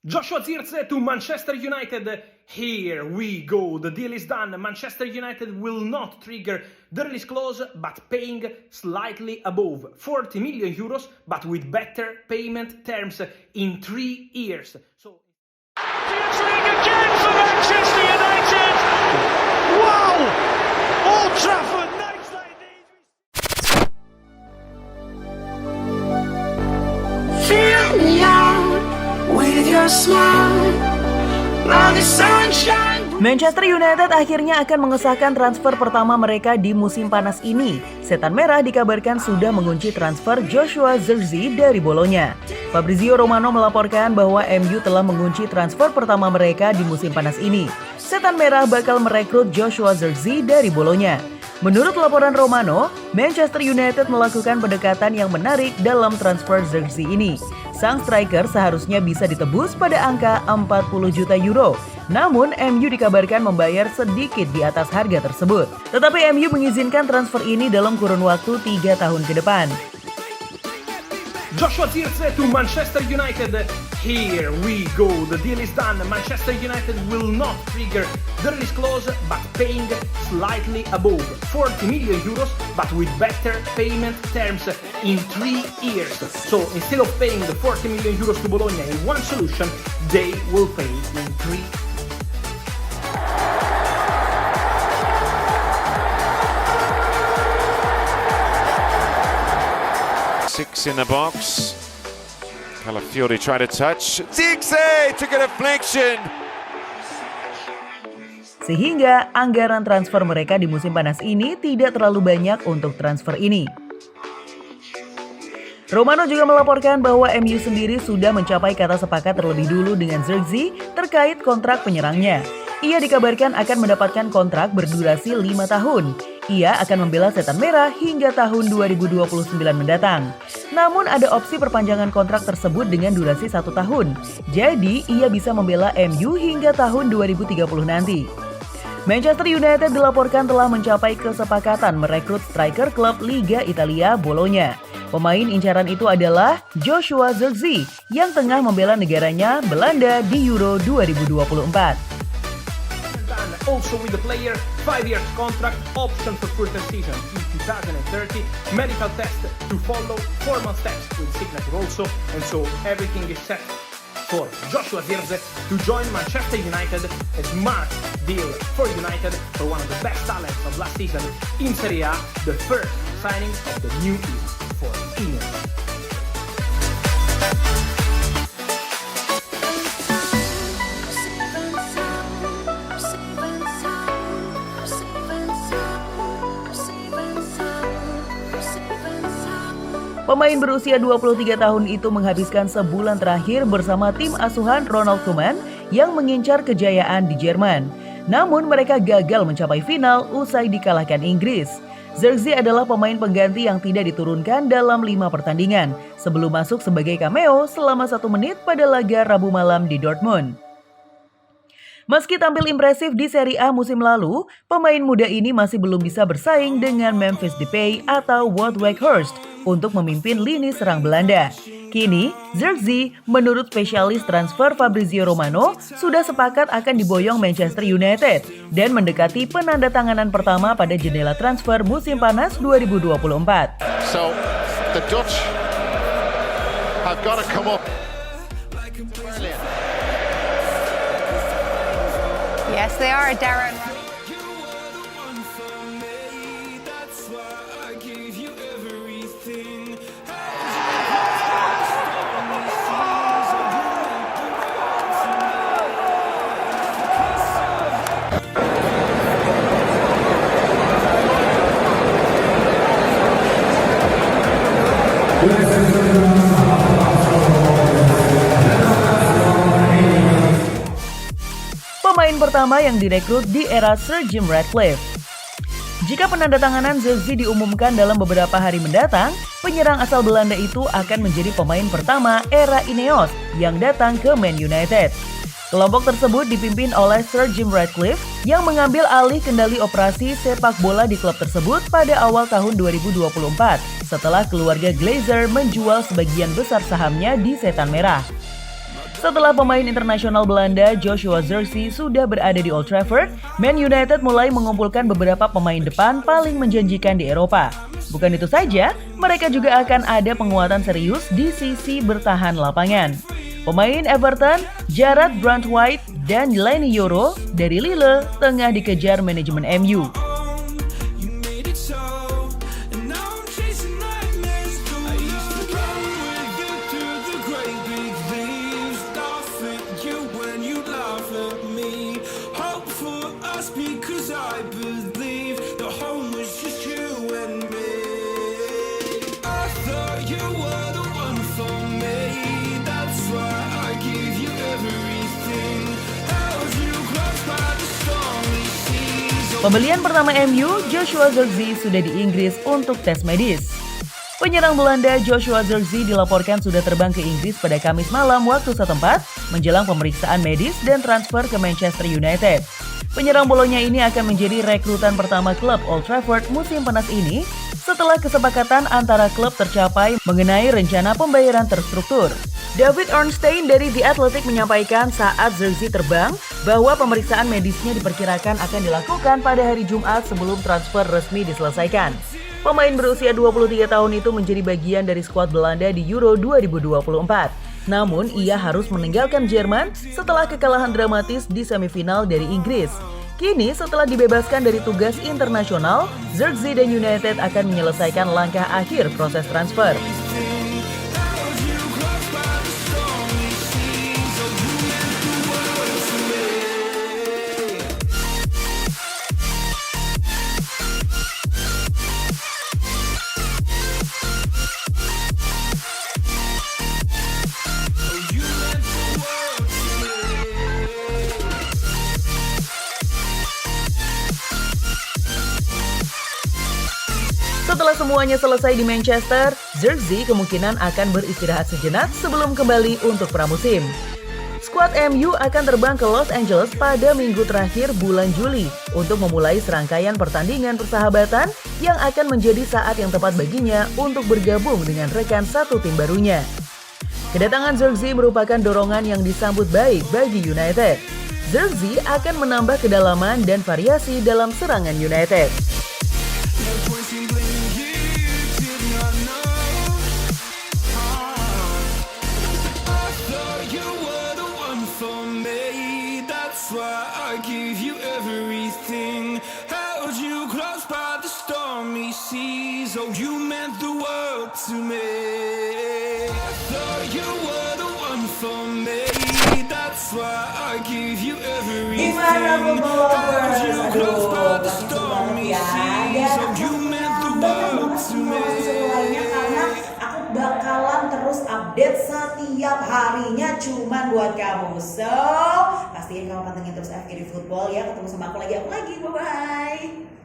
Joshua Zirkzee to Manchester United. Here we go. The deal is done. Manchester United will not trigger the release clause, but paying slightly above 40 million euros, but with better payment terms in 3 years. So. Champions League again for Manchester United. Wow! Old Trafford. Nights like these. Fill me out with your smile. Now the sunshine. Manchester United akhirnya akan mengesahkan transfer pertama mereka di musim panas ini. Setan Merah dikabarkan sudah mengunci transfer Joshua Zirkzee dari Bolonya. Fabrizio Romano melaporkan bahwa MU telah mengunci transfer pertama mereka di musim panas ini. Setan Merah bakal merekrut Joshua Zirkzee dari Bolonya. Menurut laporan Romano, Manchester United melakukan pendekatan yang menarik dalam transfer Zirkzee ini. Sang striker seharusnya bisa ditebus pada angka 40 juta euro. Namun, MU dikabarkan membayar sedikit di atas harga tersebut. Tetapi MU mengizinkan transfer ini dalam kurun waktu 3 tahun ke depan. Joshua Zirkzee to Manchester United. Here we go. The deal is done. Manchester United will not trigger the release clause, but paying slightly above 40 million euros, but with better payment terms in 3 years. So instead of paying the 40 million euros to Bologna in one solution, they will pay in 3. Six in the box. Calafiori tried to touch. Zirkzee took a deflection. Sehingga anggaran transfer mereka di musim panas ini tidak terlalu banyak untuk transfer ini. Romano juga melaporkan bahwa MU sendiri sudah mencapai kata sepakat terlebih dulu dengan Zirkzee terkait kontrak penyerangnya. Ia dikabarkan akan mendapatkan kontrak berdurasi 5 tahun. Ia akan membela Setan Merah hingga tahun 2029 mendatang. Namun ada opsi perpanjangan kontrak tersebut dengan durasi 1 tahun. Jadi ia bisa membela MU hingga tahun 2030 nanti. Manchester United dilaporkan telah mencapai kesepakatan merekrut striker klub Liga Italia Bologna. Pemain incaran itu adalah Joshua Zirkzee yang tengah membela negaranya Belanda di Euro 2024. Also with the player, 5 years contract, option for further season in 2030, medical test to follow, formal steps with signature also, and so everything is set for Joshua Zirkzee to join Manchester United. A smart deal for United, for one of the best talents of last season in Serie A, the first signing of the new year for England. Pemain berusia 23 tahun itu menghabiskan sebulan terakhir bersama tim asuhan Ronald Koeman yang mengincar kejayaan di Jerman. Namun mereka gagal mencapai final usai dikalahkan Inggris. Zirkzee adalah pemain pengganti yang tidak diturunkan dalam 5 pertandingan sebelum masuk sebagai cameo selama 1 menit pada laga Rabu malam di Dortmund. Meski tampil impresif di Serie A musim lalu, pemain muda ini masih belum bisa bersaing dengan Memphis Depay atau Wout Weghorst untuk memimpin lini serang Belanda. Kini, Zirkzee menurut spesialis transfer Fabrizio Romano sudah sepakat akan diboyong Manchester United dan mendekati penandatanganan pertama pada jendela transfer musim panas 2024. So, the Dutch have got to come up. Brilliant. Yes, they are, Darren. Pemain pertama yang direkrut di era Sir Jim Ratcliffe. Jika penandatanganan Zirkzee diumumkan dalam beberapa hari mendatang, penyerang asal Belanda itu akan menjadi pemain pertama era Ineos yang datang ke Man United. Kelompok tersebut dipimpin oleh Sir Jim Ratcliffe yang mengambil alih kendali operasi sepak bola di klub tersebut pada awal tahun 2024 setelah keluarga Glazer menjual sebagian besar sahamnya di Setan Merah. Setelah pemain internasional Belanda Joshua Zirkzee sudah berada di Old Trafford, Man United mulai mengumpulkan beberapa pemain depan paling menjanjikan di Eropa. Bukan itu saja, mereka juga akan ada penguatan serius di sisi bertahan lapangan. Pemain Everton, Jarrad Brandtwaite dan Leny Yoro dari Lille tengah dikejar manajemen MU. Pembelian pertama MU, Joshua Zirkzee sudah di Inggris untuk tes medis. Penyerang Belanda Joshua Zirkzee dilaporkan sudah terbang ke Inggris pada Kamis malam waktu setempat menjelang pemeriksaan medis dan transfer ke Manchester United. Penyerang Bolonya ini akan menjadi rekrutan pertama klub Old Trafford musim panas ini setelah kesepakatan antara klub tercapai mengenai rencana pembayaran terstruktur. David Ornstein dari The Athletic menyampaikan saat Zirkzee terbang bahwa pemeriksaan medisnya diperkirakan akan dilakukan pada hari Jumat sebelum transfer resmi diselesaikan. Pemain berusia 23 tahun itu menjadi bagian dari skuad Belanda di Euro 2024. Namun ia harus meninggalkan Jerman setelah kekalahan dramatis di semifinal dari Inggris. Kini setelah dibebaskan dari tugas internasional, Zirkzee dan United akan menyelesaikan langkah akhir proses transfer. Setelah semuanya selesai di Manchester, Zirkzee kemungkinan akan beristirahat sejenak sebelum kembali untuk pramusim. Skuad MU akan terbang ke Los Angeles pada minggu terakhir bulan Juli untuk memulai serangkaian pertandingan persahabatan yang akan menjadi saat yang tepat baginya untuk bergabung dengan rekan satu tim barunya. Kedatangan Zirkzee merupakan dorongan yang disambut baik bagi United. Zirkzee akan menambah kedalaman dan variasi dalam serangan United. Oh, you meant the world to me. I thought you were the one for me. That's why I give you everything. Held you close by the stormy seas. Oh, you meant the world to me. Karena aku bakalan terus update setiap harinya cuman buat kamu. So, pastiin kamu pantengin terus FGD Football ya. Ketemu sama aku lagi, bye-bye.